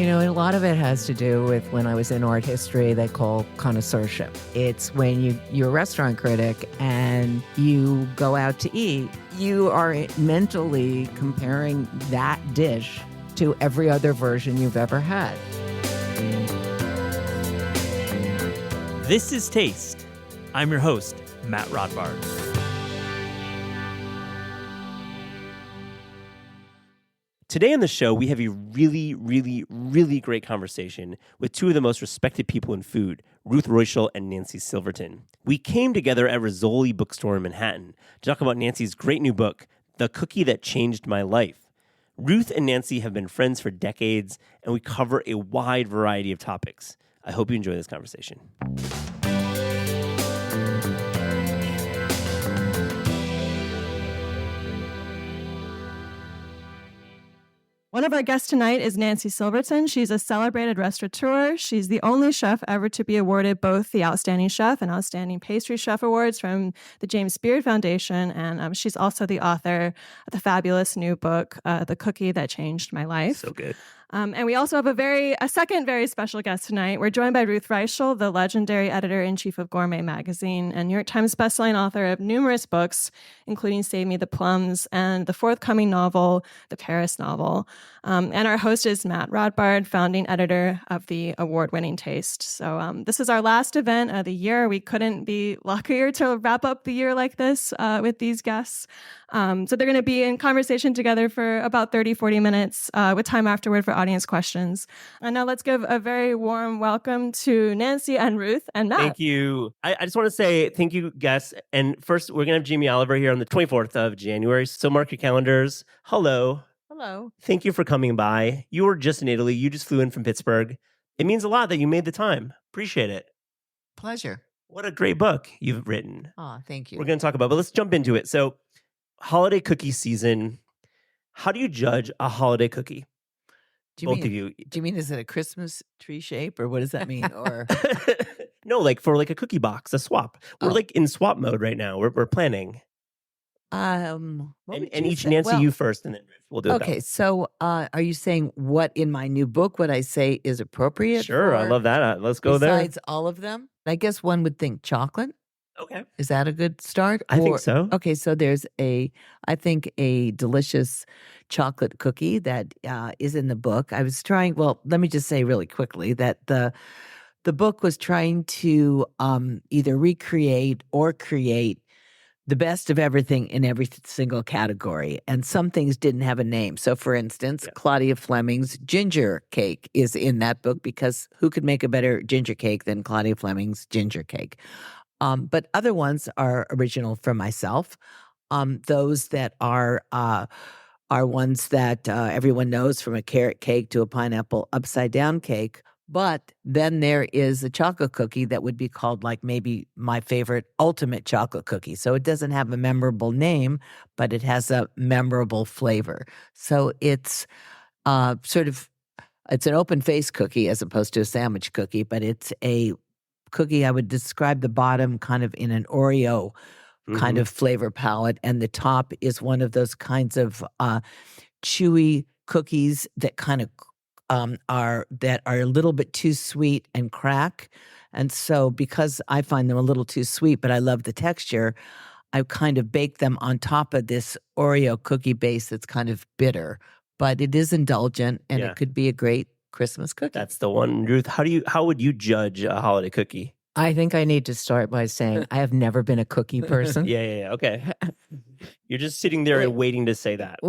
A lot of it has to do with when I was in art history, they call connoisseurship. It's when you're a restaurant critic and you go out to eat, you are mentally comparing that dish to every other version you've ever had. This is Taste. I'm your host, Matt Rodbard. Today on the show, we have a really great conversation with two of the most respected people in food, Ruth Reichl and Nancy Silverton. We came together at Rizzoli Bookstore in Manhattan to talk about Nancy's great new book, The Cookie That Changed My Life. Ruth and Nancy have been friends for decades, and we cover a wide variety of topics. I hope you enjoy this conversation. One of our guests tonight is Nancy Silverton. She's a celebrated restaurateur. She's the only chef ever to be awarded both the Outstanding Chef and Outstanding Pastry Chef Awards from the James Beard Foundation. And she's also the author of the fabulous new book, The Cookie That Changed My Life. So good. And we also have a second very special guest tonight. We're joined by Ruth Reichl, the legendary editor-in-chief of Gourmet Magazine and New York Times bestselling author of numerous books, including Save Me the Plums and the forthcoming novel, The Paris Novel. And our host is Matt Rodbard, founding editor of the award-winning Taste. So this is our last event of the year. We couldn't be luckier to wrap up the year like this with these guests. So they're going to be in conversation together for about 30, 40 minutes with time afterward for audience questions. And now let's give a very warm welcome to Nancy and Ruth and Matt. Thank you. I just want to say thank you, guests. And first, we're going to have Jamie Oliver here on the 24th of January. So mark your calendars. Hello. Hello. Thank you for coming by. You were just in Italy. You just flew in from Pittsburgh. It means a lot that you made the time. Appreciate it. Pleasure. What a great book you've written. Oh, thank you. We're going to talk about, but let's jump into it. So, holiday cookie season. How do you judge a holiday cookie? Both of you. Do you mean is it a Christmas tree shape, or what does that mean? Or no, like for like a cookie box, a swap. We're like in swap mode right now. We're planning. And each Nancy, you first, and then we'll do it. Okay, so are you saying what in my new book would I say is appropriate? Sure, I love that. Let's go there. Besides all of them, I guess one would think chocolate. Okay, is that a good start? I think so. Okay, so there's I think a delicious chocolate cookie that is in the book. I was trying. Well, let me just say really quickly that the book was trying to either recreate or create the best of everything in every single category. And some things didn't have a name. So, for instance, Claudia Fleming's ginger cake is in that book because who could make a better ginger cake than Claudia Fleming's ginger cake? But other ones are original from myself. Those that are ones that everyone knows, from a carrot cake to a pineapple upside down cake. But then there is a chocolate cookie that would be called like maybe my favorite ultimate chocolate cookie. So it doesn't have a memorable name, but it has a memorable flavor. So it's it's an open face cookie as opposed to a sandwich cookie, but it's a cookie. I would describe the bottom kind of in an Oreo kind of flavor palette, and the top is one of those kinds of chewy cookies that kind of are a little bit too sweet and crack. And so because I find them a little too sweet, but I love the texture, I kind of bake them on top of this Oreo cookie base that's kind of bitter. But it is indulgent, and it could be a great Christmas cookie. That's the one. Ruth, how would you judge a holiday cookie? I think I need to start by saying I have never been a cookie person. Yeah. Okay. You're just sitting there and waiting to say that.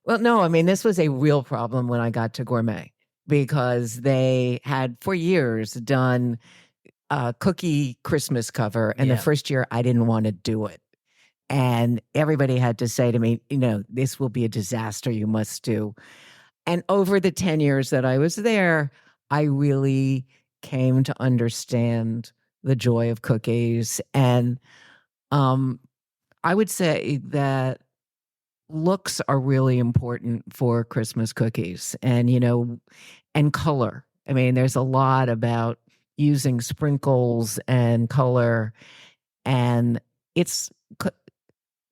Well, no, I mean, this was a real problem when I got to Gourmet because they had for years done a cookie Christmas cover. And the first year I didn't want to do it. And everybody had to say to me, this will be a disaster. You must do. And over the 10 years that I was there, I really came to understand the joy of cookies. And I would say that looks are really important for Christmas cookies, and and color. I mean, there's a lot about using sprinkles and color, and it's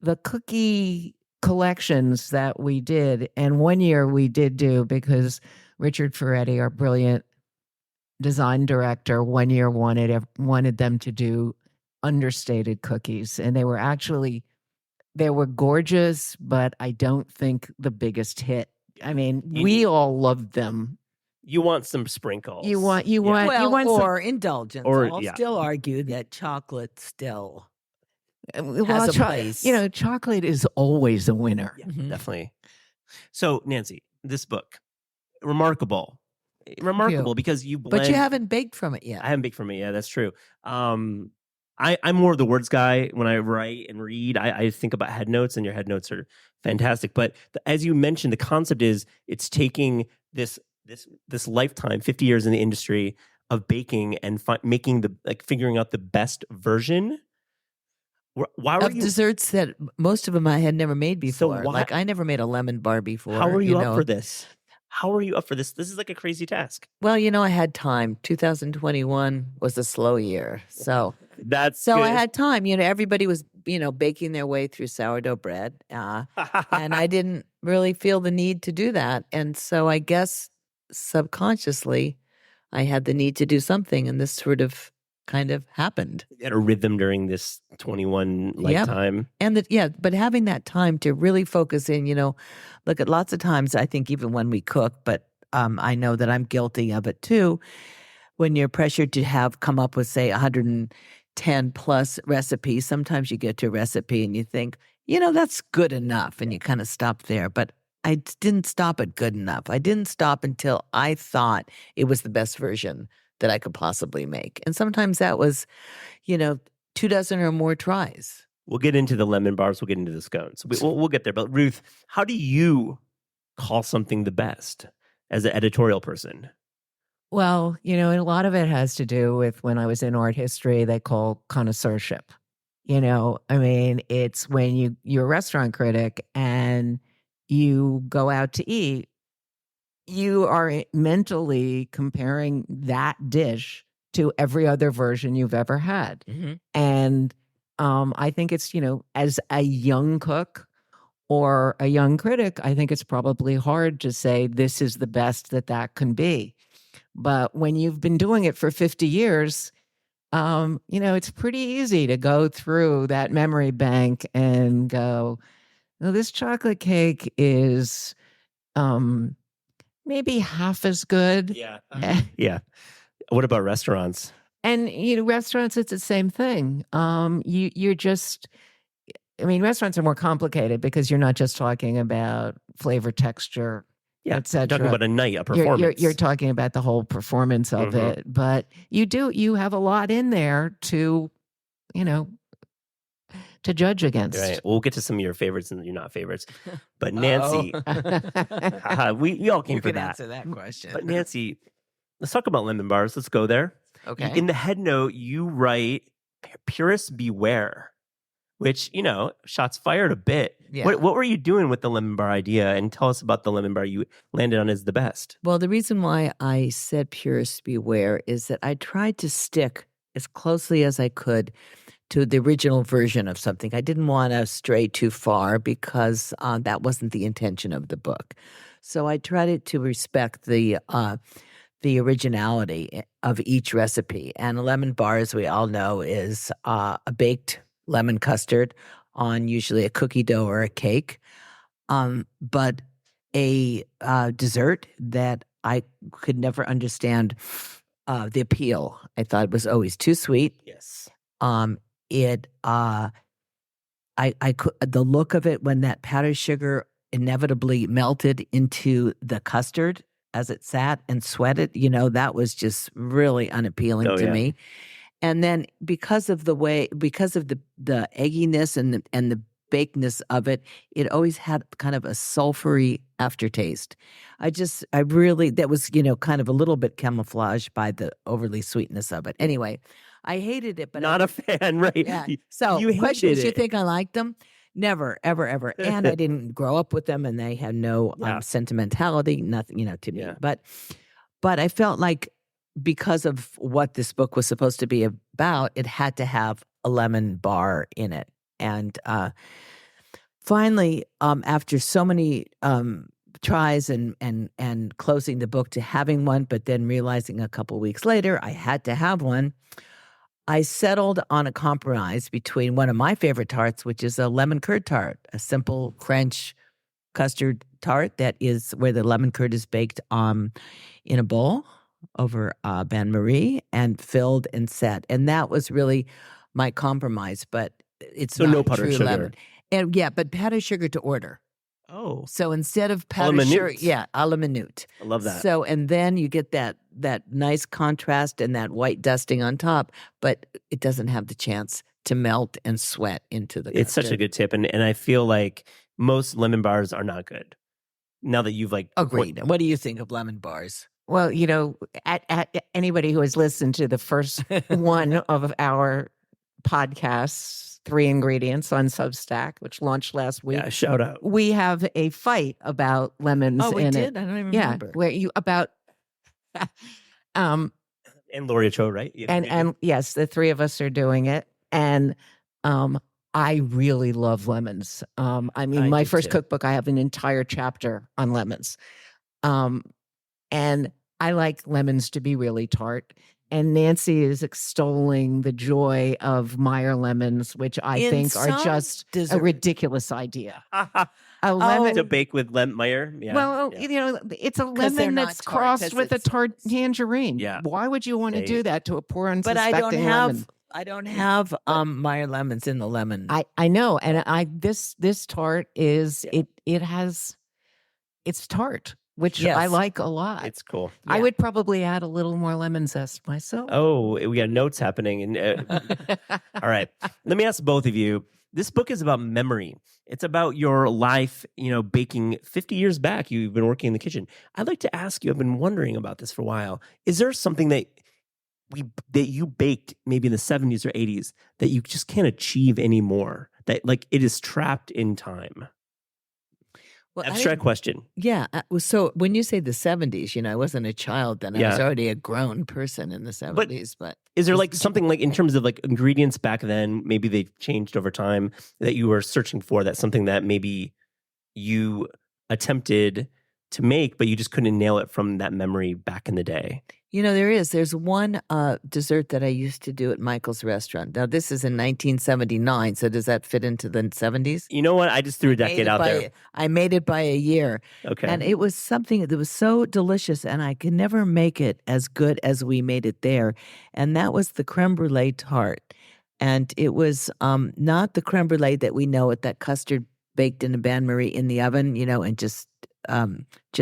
the cookie collections that we did. And one year we did do, because Richard Ferretti, our brilliant design director, one year wanted them to do understated cookies, and they were gorgeous, but I don't think the biggest hit. I mean, we all loved them. You want some sprinkles. You want or indulgence. Or- I'll yeah. still argue that chocolate still well, has a place. Chocolate is always a winner. Yeah, Mhm. definitely. So, Nancy, this book, remarkable because you blend. But you haven't baked from it yet. I haven't baked from it. Yeah, that's true. I'm more of the words guy. When I write and read, I think about head notes, and your head notes are fantastic. But as you mentioned, the concept is it's taking this lifetime, 50 years in the industry of baking and figuring out the best version. Why were of you? desserts that most of them I had never made So before. why- Like I never made a lemon bar before. How are you up for this? How are you up for this? This is like a crazy task. Well, I had time. 2021 was a slow year. So That's I had time. Everybody was, baking their way through sourdough bread. And I didn't really feel the need to do that. And so I guess subconsciously I had the need to do something. And this sort of kind of happened. You had a rhythm during this 21 lifetime. And but having that time to really focus in, look at lots of times, I think even when we cook, but I know that I'm guilty of it too, when you're pressured to come up with, say, 110 plus recipes, sometimes you get to a recipe and you think, that's good enough. And you kind of stop there. But I didn't stop at good enough. I didn't stop until I thought it was the best version that I could possibly make. And sometimes that was, 24 or more tries. We'll get into the lemon bars. We'll get into the scones. We'll get there. But Ruth, how do you call something the best as an editorial person? Well, a lot of it has to do with when I was in art history, they call connoisseurship. It's when you're a restaurant critic and you go out to eat, you are mentally comparing that dish to every other version you've ever had. Mm-hmm. And I think it's, as a young cook or a young critic, I think it's probably hard to say this is the best that can be. But when you've been doing it for 50 years, it's pretty easy to go through that memory bank and go, well, this chocolate cake is maybe half as good. Yeah. Yeah. What about restaurants? And, restaurants, it's the same thing. Restaurants are more complicated because you're not just talking about flavor, texture, Yeah. et cetera. Talking about a night, a performance. You're talking about the whole performance of it. But you have a lot in there to judge against. Right. We'll get to some of your favorites and your not favorites. But Nancy, we all came You for can that. answer that question. But Nancy, let's talk about lemon bars. Let's go there. Okay. In the head note, you write "Purists beware," which shots fired a bit. Yeah. What were you doing with the lemon bar idea? And tell us about the lemon bar you landed on as the best. Well, the reason why I said purists beware is that I tried to stick as closely as I could to the original version of something. I didn't want to stray too far because that wasn't the intention of the book. So I tried to respect the originality of each recipe. And a lemon bar, as we all know, is a baked lemon custard on usually a cookie dough or a cake. But a dessert that I could never understand the appeal. I thought it was always too sweet. Yes. I could, the look of it when that powdered sugar inevitably melted into the custard as it sat and sweated, that was just really unappealing to me. And then because of the egginess and the bakedness of it, it always had kind of a sulfury aftertaste. That was, kind of a little bit camouflaged by the overly sweetness of it. Anyway, I hated it, but not a fan, right? Yeah. So, you question is, hated you it. think I liked them? Never, ever, ever. And I didn't grow up with them, and they had no sentimentality, nothing, to me. Yeah. But I felt like because of what this book was supposed to be about, it had to have a lemon bar in it. And finally, after so many tries and closing the book to having one, but then realizing a couple weeks later I had to have one. I settled on a compromise between one of my favorite tarts, which is a lemon curd tart, a simple French custard tart that is where the lemon curd is baked in a bowl over bain marie and filled and set. And that was really my compromise, but it's So not no powdered true sugar. lemon. And yeah, but powdered sugar to order. Oh, So instead of A la powdered sugar, minute. yeah, a la minute. I love that. So, and then you get that nice contrast and that white dusting on top, but it doesn't have the chance to melt and sweat into the It's such a custard. good tip, and I feel like most lemon bars are not good. Now that you've like Agreed. What do you think of lemon bars? Well, at anybody who has listened to the first one of our podcasts, 3 Ingredients on Substack, which launched last week, Yeah, shout out. we have a fight about lemons Oh, we in did? it. I don't even Yeah, remember. where you about And Gloria Cho, right? Yeah, and yes, the 3 of us are doing it, and I really love lemons. I mean, I my do first too. cookbook, I have an entire chapter on lemons, and I like lemons to be really tart. And Nancy is extolling the joy of Meyer lemons, which I In think are some just a dessert. ridiculous idea. A Oh, lemon. to bake with Meyer. Yeah. Well, yeah. it's a 'Cause they're lemon not that's tart, crossed 'cause with a it's- tart tangerine. Yeah. Why would you want to They- do that to a poor But unsuspecting lemon? I don't have Meyer lemons in the lemon. I know, and this tart is it's tart, which I Yes. like a lot. It's cool. I Yeah. would probably add a little more lemon zest myself. Oh, we got notes happening. And all right, let me ask both of you. This book is about memory. It's about your life, baking 50 years back. You've been working in the kitchen. I'd like to ask you, I've been wondering about this for a while. Is there something that you baked maybe in the 70s or 80s that you just can't achieve anymore? That like it is trapped in time? Well, Abstract question. Yeah. So when you say the 70s, I wasn't a child then. I was Yeah. already a grown person in the 70s. But Is there like something like in terms of like ingredients back then, maybe they've changed over time that you were searching for, that's something that maybe you attempted to make, but you just couldn't nail it from that memory back in the day? there's one dessert that I used to do at Michael's restaurant. Now, this is in 1979. So does that fit into the 70s? You know what? I just threw a decade out there. I made it by a year. Okay. And it was something that was so delicious, and I could never make it as good as we made it there. And that was the creme brulee tart. And it was not the creme brulee that we know it, that custard baked in a bain marie in the oven, and just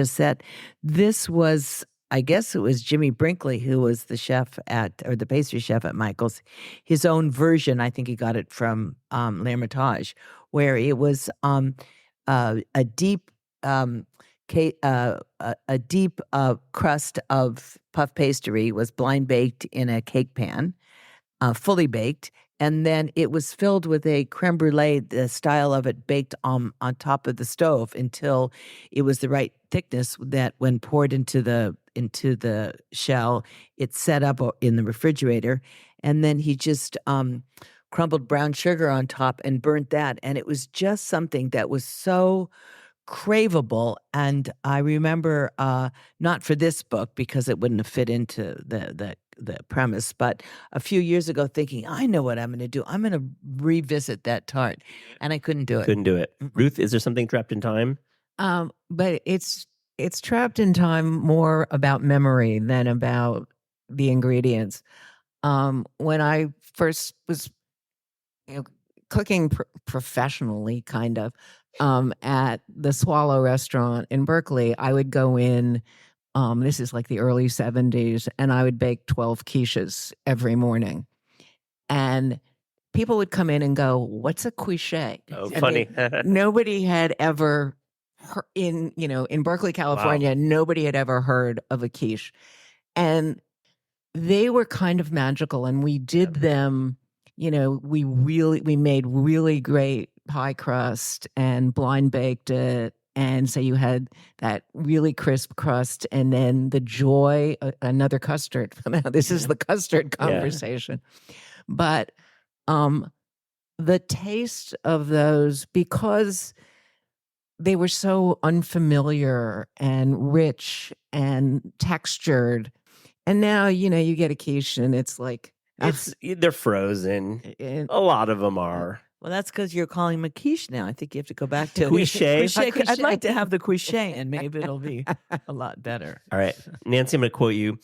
set. This was, I guess it was Jimmy Brinkley, who was the chef or the pastry chef at Michael's. His own version, I think he got it from L'Hermitage, where it was a deep crust of puff pastry was blind baked in a cake pan, fully baked. And then it was filled with a creme brulee, the style of it baked on top of the stove until it was the right thickness that when poured into the shell, it set up in the refrigerator. And then he just crumbled brown sugar on top and burnt that. And it was just something that was so craveable. And I remember, not for this book because it wouldn't have fit into the premise, but a few years ago thinking, I know what I'm going to do. I'm going to revisit that tart. And I couldn't do it. Couldn't do it. Ruth, is there something trapped in time? But it's trapped in time more about memory than about the ingredients. When I first was cooking professionally, kind of, at the Swallow restaurant in Berkeley, I would go in, this is like the early 70s, and I would bake 12 quiches every morning. And people would come in and go, "What's a quiche?" Oh, I funny. mean, nobody had ever in Berkeley, California, Nobody had ever heard of a quiche. And they were kind of magical, and we did them, we made really great pie crust and blind baked it. And so you had that really crisp crust, and then the joy, another custard. This is the custard conversation. But the taste of those, because they were so unfamiliar and rich and textured. And now, you get a quiche and it's like, They're frozen. eh, A lot of them are. Well, that's because you're calling them a quiche now. I think you have to go back to Quiche? quiche. I'd like to have the quiche, and maybe it'll be a lot better. All right. Nancy, I'm going to quote you.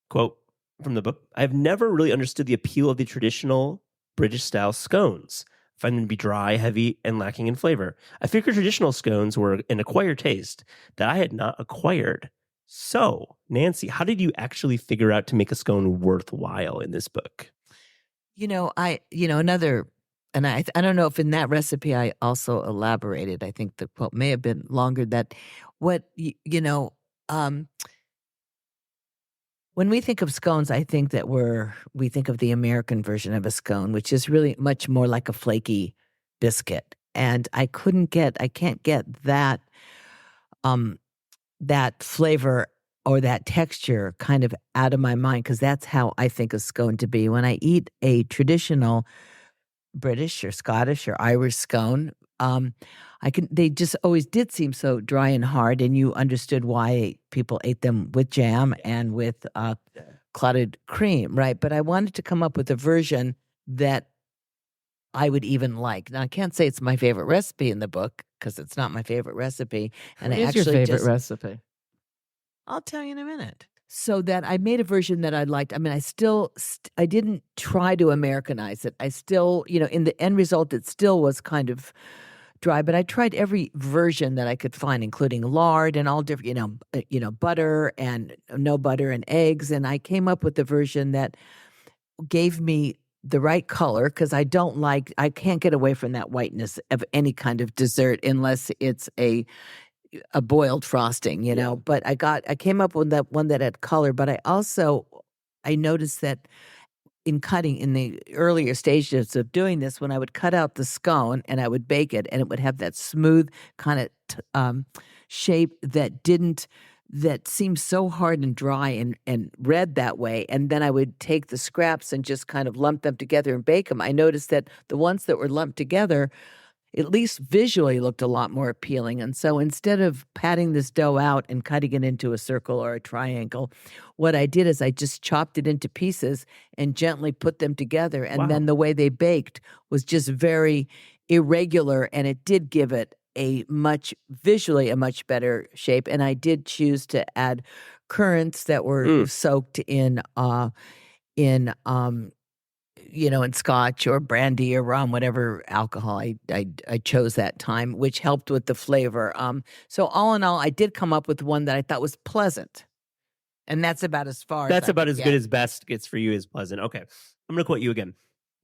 Quote from the book. I've never really understood the appeal of the traditional British-style scones. I find them to be dry, heavy, and lacking in flavor. I figured traditional scones were an acquired taste that I had not acquired. So, Nancy, how did you actually figure out to make a scone worthwhile in this book? Another, and I don't know if in that recipe I also elaborated. I think the quote may have been longer. That when we think of scones, I think that we think of the American version of a scone, which is really much more like a flaky biscuit. And I can't get that that flavor or that texture kind of out of my mind, because that's how I think a scone to be. When I eat a British or Scottish or Irish scone, they just always did seem so dry and hard, and you understood why people ate them with jam and with clotted cream, right? But I wanted to come up with a version that I would even like. Now, I can't say it's my favorite recipe in the book because it's not my favorite recipe. And what I is your actually favorite recipe? I'll tell you in a minute. So that I made a version that I liked. I mean, I didn't try to Americanize it. I still, in the end result, it still was kind of dry, but I tried every version that I could find, including lard and all different, butter and no butter and eggs. And I came up with the version that gave me the right color, because I can't get away from that whiteness of any kind of dessert unless it's a boiled frosting, but I came up with that one that had color. But I noticed that in the earlier stages of doing this, when I would cut out the scone and I would bake it, and it would have that smooth kind of shape that seemed so hard and dry and red that way. And then I would take the scraps and just kind of lump them together and bake them. I noticed that the ones that were lumped together, at least visually, looked a lot more appealing. And so instead of patting this dough out and cutting it into a circle or a triangle, what I did is I just chopped it into pieces and gently put them together. And then the way they baked was just very irregular, and it did give it visually a much better shape. And I did choose to add currants that were soaked in scotch or brandy or rum, whatever alcohol I chose that time, which helped with the flavor. So all in all, I did come up with one that I thought was pleasant. And that's about as far That's as about as good as best gets for you is pleasant. Okay. I'm going to quote you again.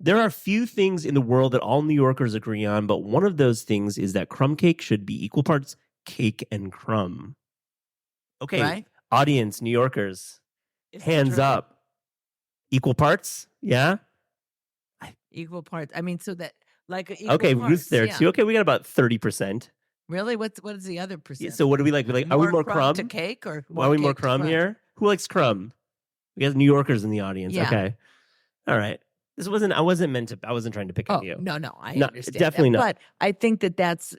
There are few things in the world that all New Yorkers agree on, but one of those things is that crumb cake should be equal parts cake and crumb. Okay. Right? Audience, New Yorkers, hands up. Equal parts? Yeah? Equal parts. I mean, so that okay, parts, Ruth's there yeah. too. Okay, we got about 30%. Really? What is the other percent? Yeah, so what do we like? Are we more crumb to cake, or are we more cake to crumb here? Who likes crumb? We got New Yorkers in the audience. Yeah. Okay. All right. I wasn't trying to pick on you. No, I understand. Definitely not. But I think that's,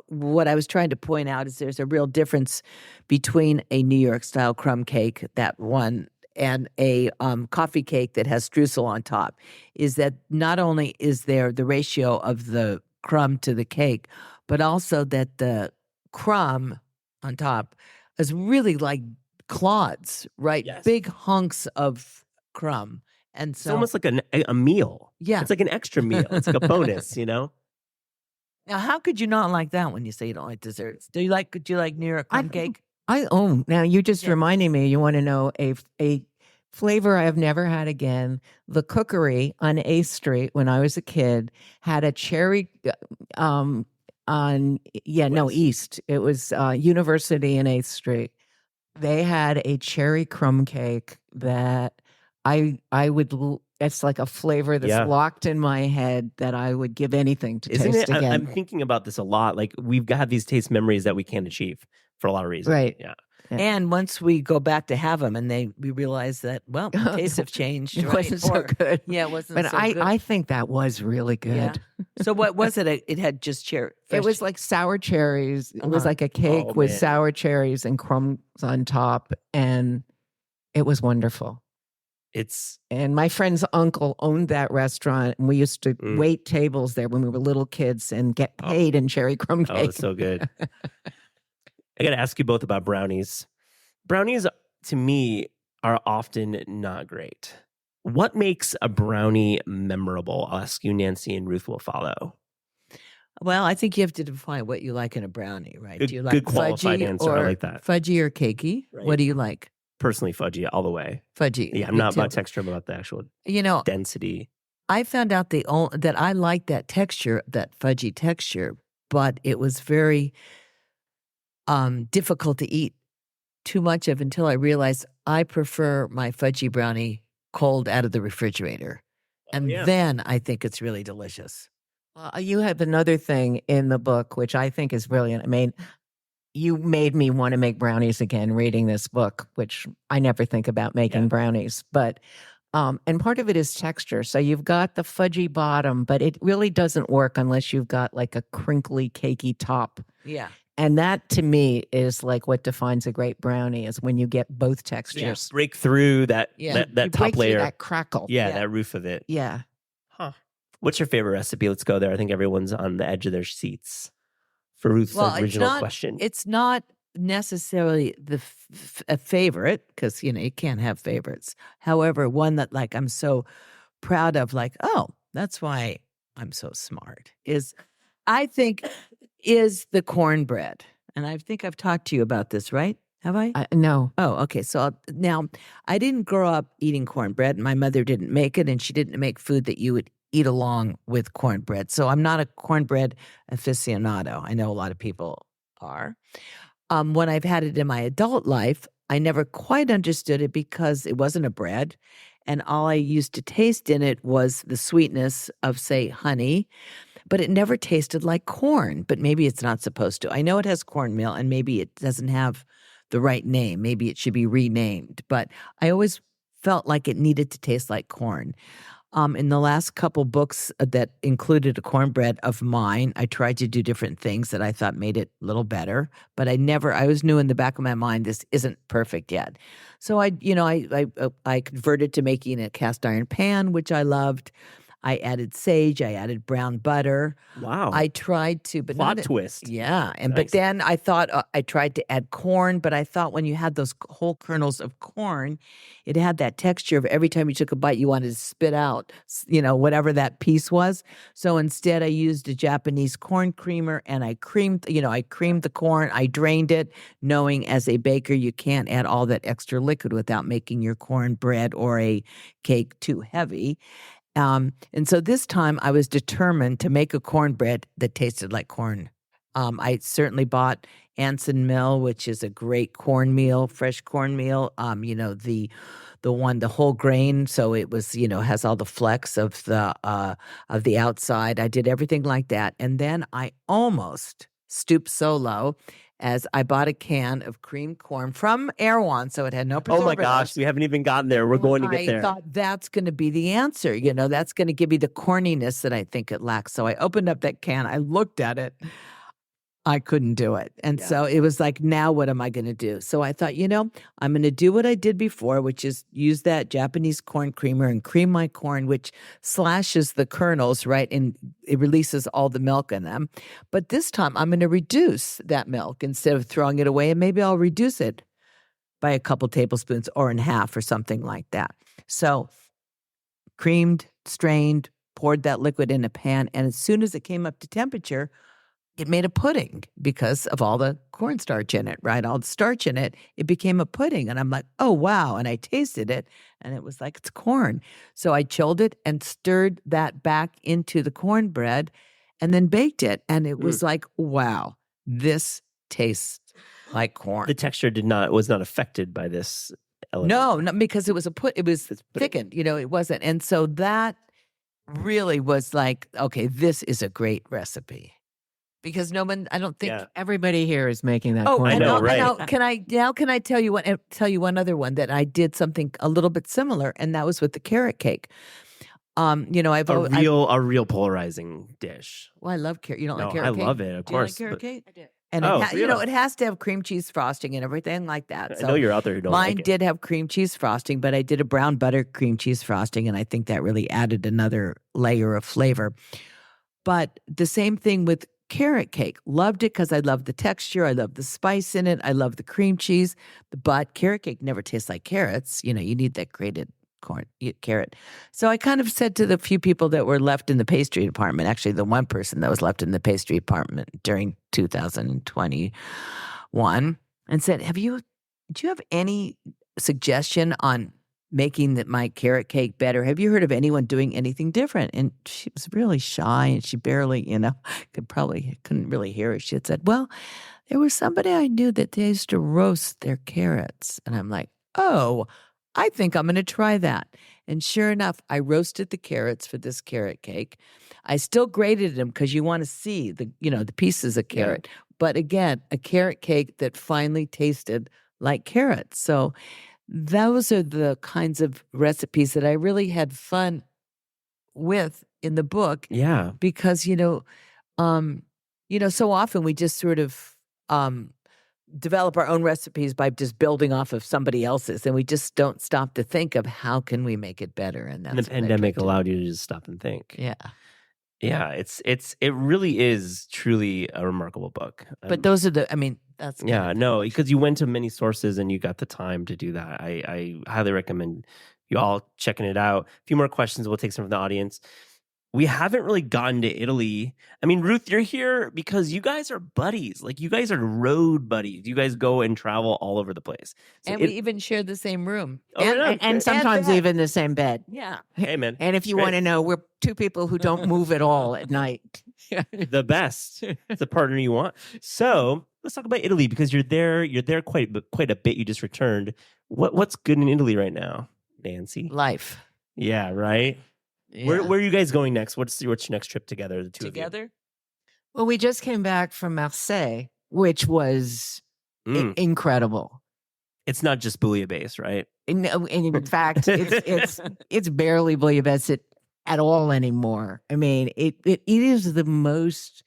what I was trying to point out is there's a real difference between a New York style crumb cake, that one, and a coffee cake that has streusel on top, is that not only is there the ratio of the crumb to the cake, but also that the crumb on top is really like clods, right? Yes. Big hunks of crumb. And so it's almost like a meal. Yeah. It's like an extra meal. It's like a bonus, Now, how could you not like that when you say you don't like desserts? Do you like New York crumb cake? Now you just reminding me. You want to know a flavor I have never had again. The Cookery on 8th Street when I was a kid had a cherry East. It was University and 8th Street. They had a cherry crumb cake that I would. It's like a flavor that's locked in my head that I would give anything to taste again. I'm thinking about this a lot. Like we've got these taste memories that we can't achieve for a lot of reasons. Right. Yeah. And once we go back to have them, and we realize that, well, the tastes have changed. It right? wasn't so good. Yeah, it wasn't But so good. I think that was really good. Yeah. So what was it? It had just cherry. It was like sour cherries. It was like a cake Oh, with man. sour cherries and crumbs on top. And it was wonderful. It's And my friend's uncle owned that restaurant. And we used to wait tables there when we were little kids and get paid in cherry crumb cake. oh, it's so good. I got to ask you both about brownies. Brownies, to me, are often not great. What makes a brownie memorable? I'll ask you, Nancy, and Ruth will follow. Well, I think you have to define what you like in a brownie, right? Good- Do you like good qualified fudgy answer. I or like that. Fudgy or cakey? Right. What do you like? Personally, fudgy all the way. Fudgy. Yeah, I'm Me not about too. texture, I'm about the actual You know, density. I found out that I like that texture, that fudgy texture, but it was very difficult to eat too much of until I realized I prefer my fudgy brownie cold out of the refrigerator. And yeah. then I think it's really delicious. Well, you have another thing in the book, which I think is brilliant. I mean, you made me want to make brownies again reading this book, which I never think about making brownies. But, and part of it is texture. So you've got the fudgy bottom, but it really doesn't work unless you've got like a crinkly, cakey top. Yeah. And that to me is like what defines a great brownie is when you get both textures. Break through that Yeah. that You top break through layer. that crackle. Yeah, Yeah. that roof of it. Yeah. Huh. What's your favorite recipe? Let's go there. I think everyone's on the edge of their seats for Ruth's original question. It's not necessarily a favorite because, you can't have favorites. However, one that like I'm so proud of, like, oh, that's why I'm so smart is the cornbread. And I think I've talked to you about this, right? Have I? No. Oh, okay. So now I didn't grow up eating cornbread. My mother didn't make it, and she didn't make food that you would eat along with cornbread. So I'm not a cornbread aficionado. I know a lot of people are. When I've had it in my adult life, I never quite understood it because it wasn't a bread. And all I used to taste in it was the sweetness of, say, honey. But it never tasted like corn. But maybe it's not supposed to. I know it has cornmeal, and maybe it doesn't have the right name. Maybe it should be renamed. But I always felt like it needed to taste like corn. In the last couple books that included a cornbread of mine, I tried to do different things that I thought made it a little better. But I always knew in the back of my mind, this isn't perfect yet. So I converted to making a cast iron pan, which I loved. I added sage. I added brown butter. Wow. I tried to, but Plot not twist. Yeah, Nice. but then I thought I tried to add corn, but I thought when you had those whole kernels of corn, it had that texture of every time you took a bite, you wanted to spit out, whatever that piece was. So instead, I used a Japanese corn creamer, and I creamed the corn. I drained it, knowing as a baker you can't add all that extra liquid without making your cornbread or a cake too heavy. And so this time I was determined to make a cornbread that tasted like corn. I certainly bought Anson Mill, which is a great cornmeal, fresh cornmeal. The whole grain, so it was has all the flecks of the outside. I did everything like that, and then I almost stooped so low as I bought a can of creamed corn from Erewhon, so it had no Oh preservatives. my gosh, we haven't even gotten there. We're going to get there. I thought that's going to be the answer. That's going to give me the corniness that I think it lacks. So I opened up that can. I looked at it. I couldn't do it. And so it was like, now what am I going to do? So I thought, I'm going to do what I did before, which is use that Japanese corn creamer and cream my corn, which slashes the kernels, right? And it releases all the milk in them. But this time I'm going to reduce that milk instead of throwing it away. And maybe I'll reduce it by a couple tablespoons or in half or something like that. So creamed, strained, poured that liquid in a pan. And as soon as it came up to temperature, it made a pudding because of all the cornstarch in it, right? All the starch in it. It became a pudding. And I'm like, oh, wow. And I tasted it and it was like, it's corn. So I chilled it and stirred that back into the cornbread and then baked it. And it was like, wow, this tastes like corn. The texture was not affected by this element. No, because it was thickened, it wasn't. And so that really was like, okay, this is a great recipe. because no one, I don't think. Yeah. Everybody here is making that Oh, corn I know, dog. right. Can I tell you one other one that I did something a little bit similar, and that was with the carrot cake. I've A real polarizing dish. well, I love carrot. You don't No, like carrot cake? I love it, of Do you like course. carrot but cake? I did. And Oh, it, so you don't. it has to have cream cheese frosting and everything like that. I So know you're out there who don't mine like it. did have cream cheese frosting, but I did a brown butter cream cheese frosting, and I think that really added another layer of flavor. But the same thing with carrot cake. Loved it because I love the texture. I love the spice in it. I love the cream cheese. But carrot cake never tastes like carrots. You need that grated carrot. So I kind of said to the few people that were left in the pastry department, actually the one person that was left in the pastry department during 2021, and said, do you have any suggestion on making my carrot cake better? Have you heard of anyone doing anything different? And she was really shy, and she barely, couldn't really hear it. She had said, well, there was somebody I knew that they used to roast their carrots. And I'm like, oh, I think I'm going to try that. And sure enough, I roasted the carrots for this carrot cake. I still grated them because you want to see the pieces of carrot. But again, a carrot cake that finally tasted like carrots. So those are the kinds of recipes that I really had fun with in the book. Yeah. Because, so often we just sort of develop our own recipes by just building off of somebody else's, and we just don't stop to think of how can we make it better. And that's And the pandemic allowed you to just stop and think. Yeah. Yeah, it really is truly a remarkable book. But those are that's because you went to many sources and you got the time to do that. I highly recommend you all checking it out. A few more questions. We'll take some from the audience. We haven't really gotten to Italy. I mean, Ruth, you're here because you guys are buddies. Like, you guys are road buddies. You guys go and travel all over the place. So and we even share the same room. And sometimes even the same bed. Yeah. Hey, man. And if you want to know, we're two people who don't move at all at night. The best. It's the partner you want. So let's talk about Italy, because you're there quite a bit. You just returned. What's good in Italy right now, Nancy? Life. Yeah, right? Yeah. Where are you guys going next? What's your next trip together, the two of you? Together? Well, we just came back from Marseille, which was incredible. It's not just bouillabaisse, right? And in fact, it's barely bouillabaisse at all anymore. I mean, it is the most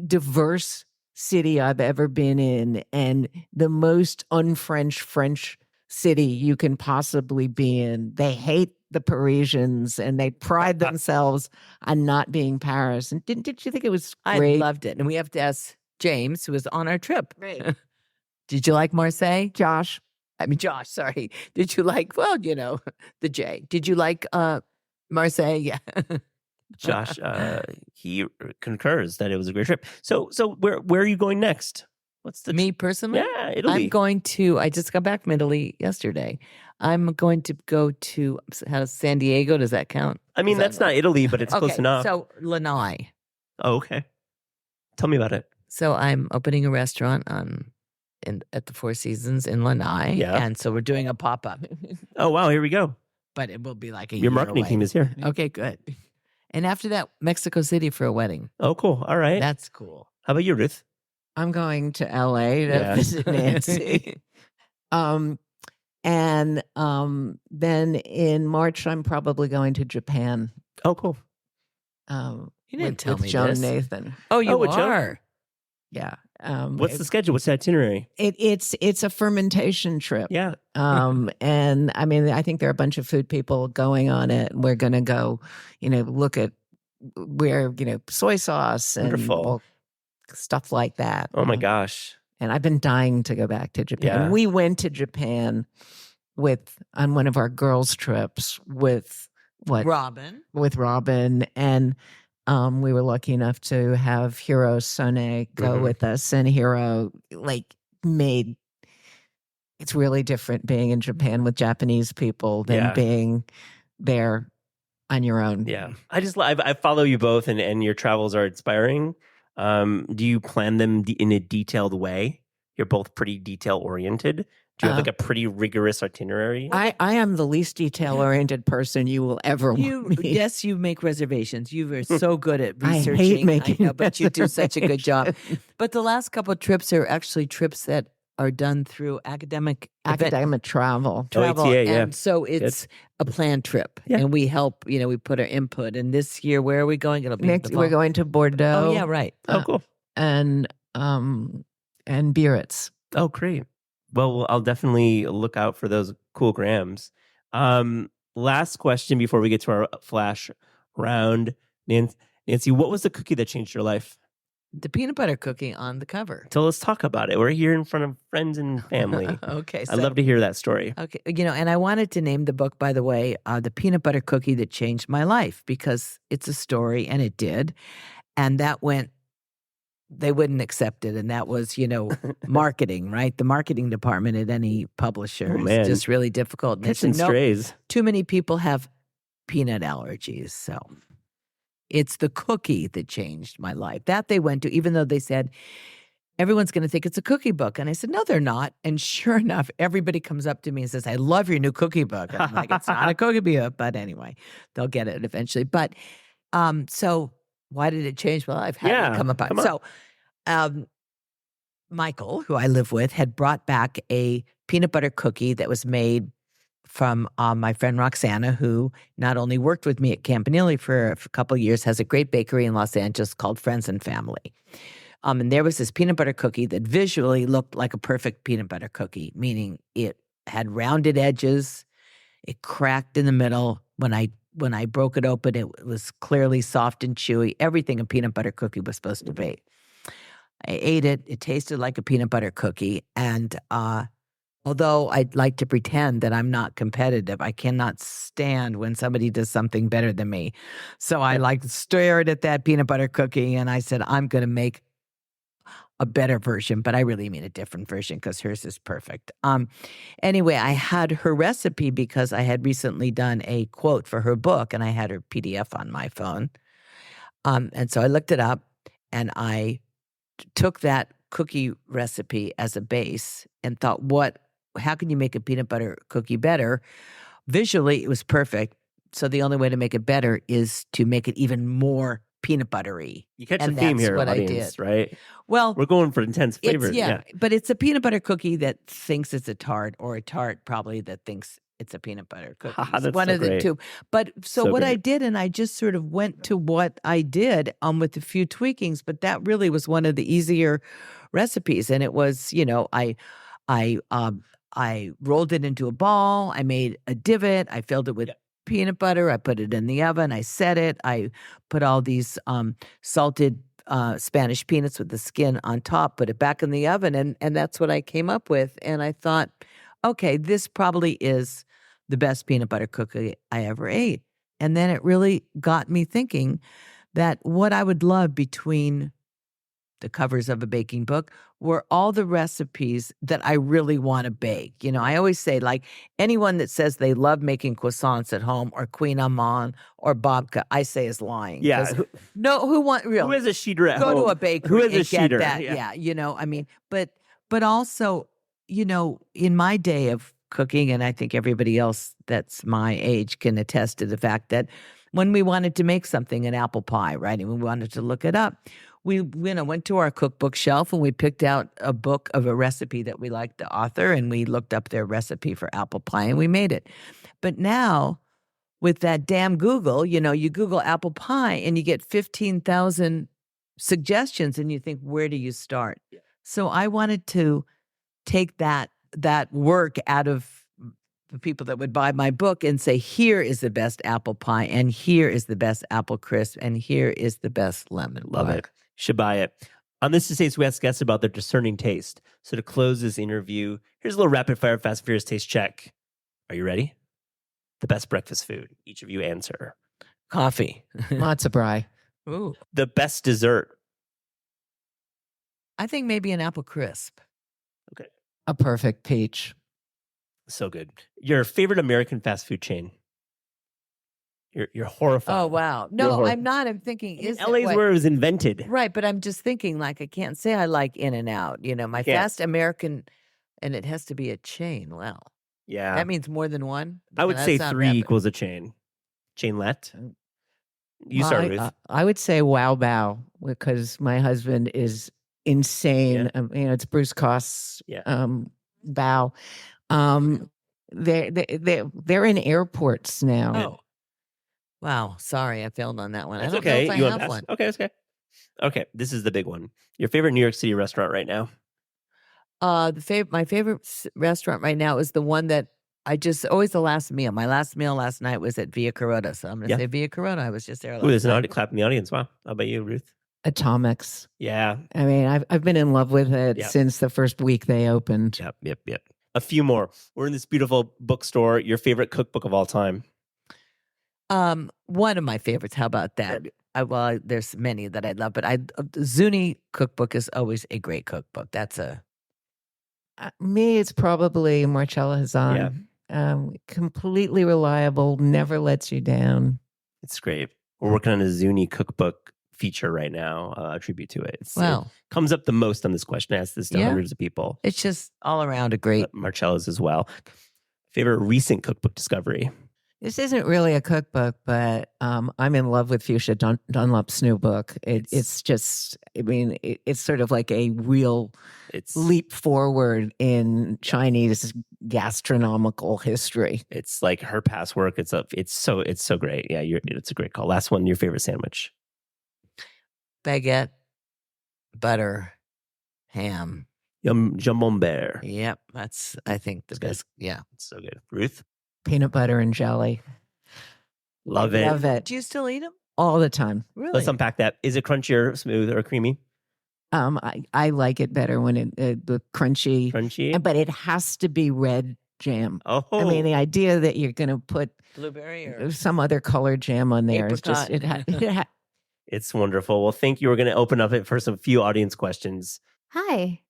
diverse city I've ever been in, and the most French city you can possibly be in. They hate the Parisians, and they pride themselves on not being Paris. And did you think it was great? I loved it. And we have to ask James, who was on our trip. Great. Did you like Marseille? Josh, sorry. Did you like, the J. Did you like Marseille? Yeah. Josh, he concurs that it was a great trip. So where are you going next? What's Me personally? Yeah, Italy. I just got back from Italy yesterday. I'm going to go to San Diego. Does that count? I mean, that's not Italy, but it's okay, close enough. So Lanai. Oh, okay. Tell me about it. So I'm opening a restaurant at the Four Seasons in Lanai. Yeah. And so we're doing a pop-up. Oh, wow. Here we go. But it will be like a Your year marketing away. team is here. Okay, good. And after that, Mexico City for a wedding. Oh, cool. All right. That's cool. How about you, Ruth? I'm going to LA to visit Nancy. And then in March, I'm probably going to Japan. Oh, cool. You didn't tell with me Joan this. Nathan. Oh, you with Joan? are. Yeah. What's the schedule? What's the itinerary? It's a fermentation trip. Yeah. And I mean, I think there are a bunch of food people going on it. And we're going to go, look at where, soy sauce and Wonderful. stuff like that. Oh, my gosh. And I've been dying to go back to Japan. Yeah. We went to Japan on one of our girls' trips with Robin. With Robin. And we were lucky enough to have Hiro Sone go with us. And Hiro it's really different being in Japan with Japanese people than being there on your own. Yeah. I follow you both, and your travels are inspiring. Do you plan them in a detailed way? You're both pretty detail oriented. Do you have like a pretty rigorous itinerary? I am the least detail-oriented person you will ever meet. Yes, you make reservations. You are so good at I researching. hate making know, but you do such a good job. reservations. But the last couple of trips are actually trips that are done through academic travel. travel. ATA, yeah. And so it's a planned trip. Yeah. And we help, we put our input. And this year, where are we going? It'll be Next, the we're fall. going to Bordeaux. Oh, yeah, right. Oh, cool. And Biarritz. Oh, great. Well, I'll definitely look out for those cool grams. Last question before we get to our flash round. Nancy, what was the cookie that changed your life? The peanut butter cookie on the cover. So let's talk about it. We're here in front of friends and family. Okay. I'd love to hear that story. Okay. And I wanted to name the book, by the way, The Peanut Butter Cookie That Changed My Life, because it's a story, and it did. And that they wouldn't accept it. And that was, marketing, right? The marketing department at any publisher is just really difficult. And Catching strays. Too many people have peanut allergies. So it's the cookie that changed my life. That they went to, even though they said, everyone's going to think it's a cookie book. And I said, no, they're not. And sure enough, everybody comes up to me and says, I love your new cookie book. I'm like, it's not a cookie book. But anyway, they'll get it eventually. But so why did it change my life? How did it come about? So Michael, who I live with, had brought back a peanut butter cookie that was made from my friend Roxana, who not only worked with me at Campanile for a couple of years, has a great bakery in Los Angeles called Friends and Family. And there was this peanut butter cookie that visually looked like a perfect peanut butter cookie, meaning it had rounded edges, it cracked in the middle. When I broke it open, it was clearly soft and chewy. Everything a peanut butter cookie was supposed to be. I ate it. It tasted like a peanut butter cookie. And although I'd like to pretend that I'm not competitive, I cannot stand when somebody does something better than me. So I stared at that peanut butter cookie and I said, I'm going to make a better version, but I really mean a different version because hers is perfect. Anyway, I had her recipe because I had recently done a quote for her book and I had her PDF on my phone. And so I looked it up and I took that cookie recipe as a base and thought, how can you make a peanut butter cookie better? Visually, it was perfect. So the only way to make it better is to make it even more peanut buttery. You catch And the theme that's here, what I audience, did. right? Well, We're going for intense flavors. yeah, but it's a peanut butter cookie that thinks it's a tart, or a tart probably that thinks it's a peanut butter cookie. That's one so of the great. two. But so what great. I did, and I just sort of went to what I did with a few tweakings, but that really was one of the easier recipes. And it was, I rolled it into a ball. I made a divot. I filled it with peanut butter. I put it in the oven. I set it. I put all these salted Spanish peanuts with the skin on top, put it back in the oven. And that's what I came up with. And I thought, okay, this probably is the best peanut butter cookie I ever ate. And then it really got me thinking that what I would love between the covers of a baking book were all the recipes that I really want to bake. I always say, like, anyone that says they love making croissants at home or Queen Amman or babka, I say is lying. Yeah. Who has a sheeter at go home? to a bakery Who has a and get sheeter? that. But also, in my day of cooking, and I think everybody else that's my age can attest to the fact that when we wanted to make something, an apple pie, right, and we wanted to look it up, we went to our cookbook shelf and we picked out a book of a recipe that we liked the author, and we looked up their recipe for apple pie and we made it. But now with that damn Google, you Google apple pie and you get 15,000 suggestions and you think, where do you start? Yeah. So I wanted to take that work out of the people that would buy my book and say, here is the best apple pie, and here is the best apple crisp, and here is the best lemon pie. Love it. Should buy it. On this Taste, we ask guests about their discerning taste. So to close this interview, here's a little rapid fire Fast and Furious taste check. Are you ready? The best breakfast food. Each of you answer. Coffee. Matzo brie. Ooh. The best dessert. I think maybe an apple crisp. Okay. A perfect peach. So good. Your favorite American fast food chain. You're horrified. Oh, wow. No, I'm not. I'm thinking, LA's where it was invented. Right, but I'm just thinking, like, I can't say I like In-N-Out. My fast American And it has to be a chain. Wow. Yeah. That means more than one? I would That's say not 3 rapid. equals a chain. Chainlet. You Well, start, Ruth. I would say wow bao because my husband is insane. It's Bruce Cost's bao. They're in airports now. Oh. Wow. Sorry, I failed on that one. That's I don't okay. know if You I want have to one. Okay, that's okay. Okay, this is the big one. Your favorite New York City restaurant right now? My favorite restaurant right now is the one that always the last meal. My last meal last night was at Via Carota, so I'm going to say Via Carota. I was just there last Ooh, there's night. an clap in the audience. Wow. How about you, Ruth? Atomics. Yeah. I mean, I've been in love with it since the first week they opened. Yep. A few more. We're in this beautiful bookstore. Your favorite cookbook of all time? One of my favorites. How about that? Well, there's many that I love, but the Zuni cookbook is always a great cookbook. That's me. It's probably Marcella Hazan. Completely reliable, never lets you down. It's great. We're working on a Zuni cookbook feature right now, a tribute to it. Wow. It comes up the most on this question. I asked this to hundreds of people. It's just all around a great. Marcella's as well. Favorite recent cookbook discovery? This isn't really a cookbook, but I'm in love with Fuchsia Dunlop's new book. It's just, I mean, it's sort of like a real leap forward in Chinese gastronomical history. It's like her past work. It's so great. Yeah, it's a great call. Last one, your favorite sandwich? Baguette, butter, ham. Jambon. Yep, that's, I think, the best. Yeah. It's so good. Ruth? Peanut butter and jelly. Love it. Love it. Do you still eat them? All the time. Really? Let's unpack that. Is it crunchy or smooth or creamy? I like it better when the crunchy. Crunchy? But it has to be red jam. Oh. I mean, the idea that you're going to put blueberry or some other colored jam on there is just, It's wonderful. Well, thank you. We're going to open up it for some few audience questions. Hi.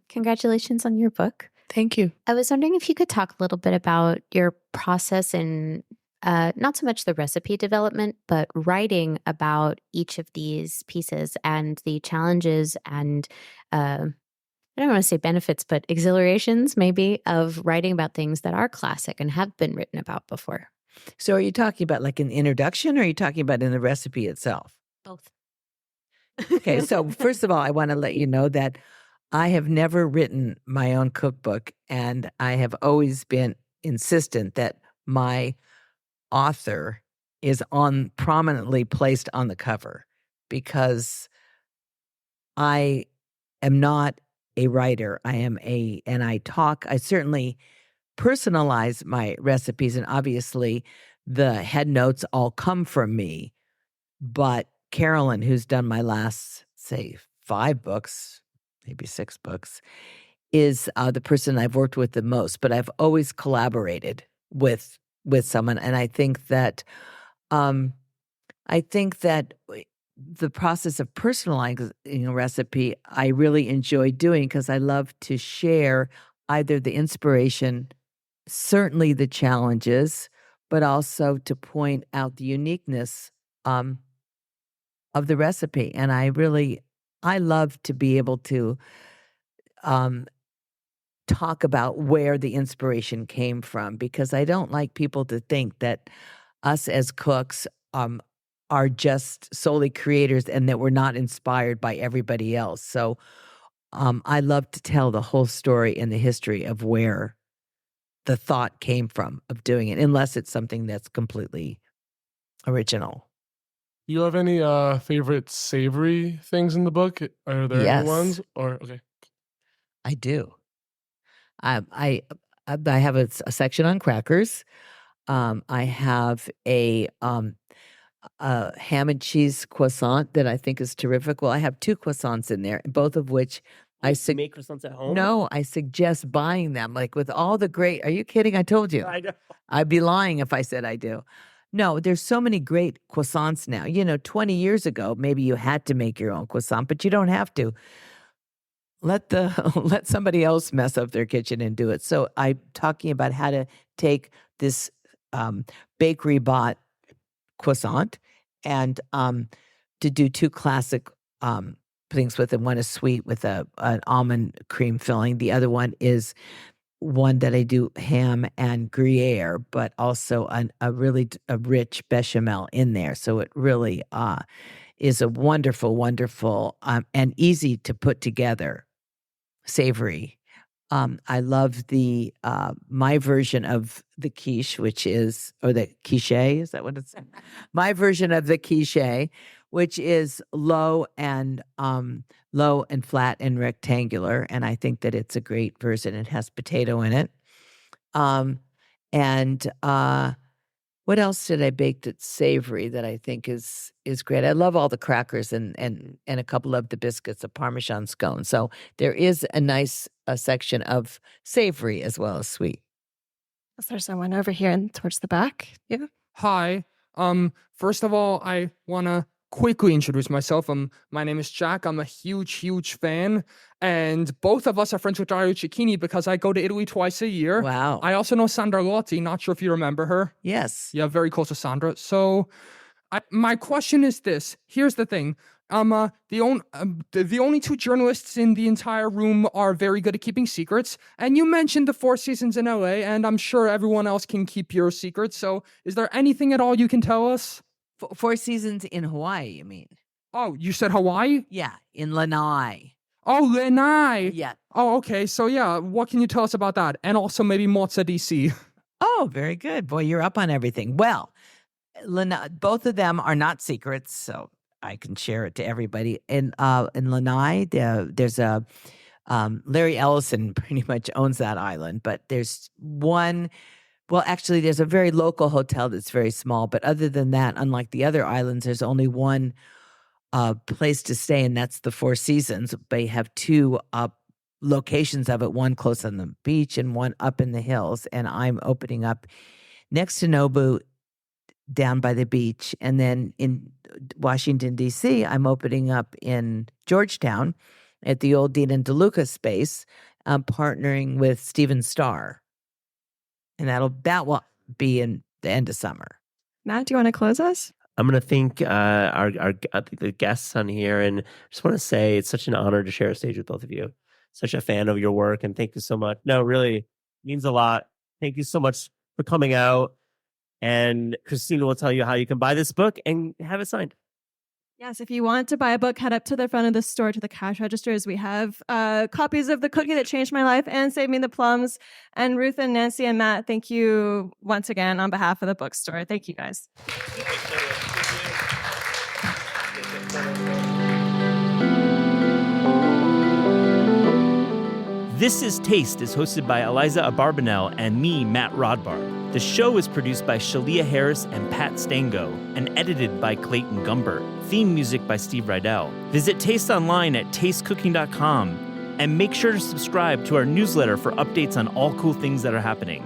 Congratulations on your book. Thank you. I was wondering if you could talk a little bit about your process in not so much the recipe development, but writing about each of these pieces and the challenges and I don't want to say benefits, but exhilarations maybe of writing about things that are classic and have been written about before. So are you talking about like an introduction or are you talking about in the recipe itself? Both. Okay, so first of all, I want to let you know that I have never written my own cookbook, and I have always been insistent that my author is prominently placed on the cover because I am not a writer. I certainly personalize my recipes, and obviously the head notes all come from me. But Carolyn, who's done my last, say, 5 books, maybe 6 books, is the person I've worked with the most. But I've always collaborated with someone, and I think that the process of personalizing a recipe I really enjoy doing because I love to share either the inspiration, certainly the challenges, but also to point out the uniqueness of the recipe. And I love to be able to talk about where the inspiration came from because I don't like people to think that us as cooks are just solely creators and that we're not inspired by everybody else. So I love to tell the whole story and the history of where the thought came from of doing it, unless it's something that's completely original. You have any favorite savory things in the book? Are there any ones? Or okay, I do. I have a section on crackers. I have a ham and cheese croissant that I think is terrific. Well, I have 2 croissants in there, both of which You make croissants at home? No, I suggest buying them. Like with all the great. Are you kidding? I told you. I know. I'd be lying if I said I do. No, there's so many great croissants now. 20 years ago, maybe you had to make your own croissant, but you don't have to. Let somebody else mess up their kitchen and do it. So I'm talking about how to take this bakery bought croissant and to do 2 classic things with it. One is sweet with an almond cream filling. The other one is one that I do ham and Gruyere, but also a rich bechamel in there. So it really is a wonderful, wonderful and easy to put together savory. I love the my version of the quiche, or the quiche, is that what it's? My version of the quiche, which is low and flat and rectangular, and I think that it's a great version. It has potato in it. What else did I bake that's savory that I think is great? I love all the crackers and a couple of the biscuits, a Parmesan scone. So there is a nice section of savory as well as sweet. Is there someone over here and towards the back? Yeah. Hi. First of all, I want to quickly introduce myself. My name is Jack. I'm a huge fan. And both of us are friends with Dario Cecchini because I go to Italy twice a year. Wow. I also know Sandra Lotti. Not sure if you remember her. Yes. Yeah, very close to Sandra. So my question is this. Here's the thing. The only two journalists in the entire room are very good at keeping secrets. And you mentioned the Four Seasons in LA, and I'm sure everyone else can keep your secrets. So is there anything at all you can tell us? Four Seasons in Hawaii, you mean? Oh, you said Hawaii? Yeah, in Lanai. Oh, Lanai. Yeah. Oh, okay. So yeah, what can you tell us about that? And also maybe Mozza DC. Oh, very good. Boy, you're up on everything. Well, both of them are not secrets, so I can share it to everybody. In Lanai, there's a Larry Ellison pretty much owns that island, but there's one. Well, actually, there's a very local hotel that's very small. But other than that, unlike the other islands, there's only one place to stay, and that's the Four Seasons. They have two locations of it, one close on the beach and one up in the hills. And I'm opening up next to Nobu down by the beach. And then in Washington, D.C., I'm opening up in Georgetown at the old Dean and DeLuca space, partnering with Steven Starr. And that will be in the end of summer. Matt, do you want to close us? I'm going to thank the guests on here, and just want to say it's such an honor to share a stage with both of you. Such a fan of your work, and thank you so much. No, really means a lot. Thank you so much for coming out. And Christina will tell you how you can buy this book and have it signed. Yes, if you want to buy a book, head up to the front of the store to the cash registers. We have copies of The Cookie That Changed My Life and Save Me the Plums. And Ruth and Nancy and Matt, thank you once again on behalf of the bookstore. Thank you, guys. This is Taste is hosted by Eliza Abarbanel and me, Matt Rodbar. The show is produced by Shalia Harris and Pat Stango and edited by Clayton Gumbert. Theme music by Steve Rydell. Visit Taste online at tastecooking.com and make sure to subscribe to our newsletter for updates on all cool things that are happening.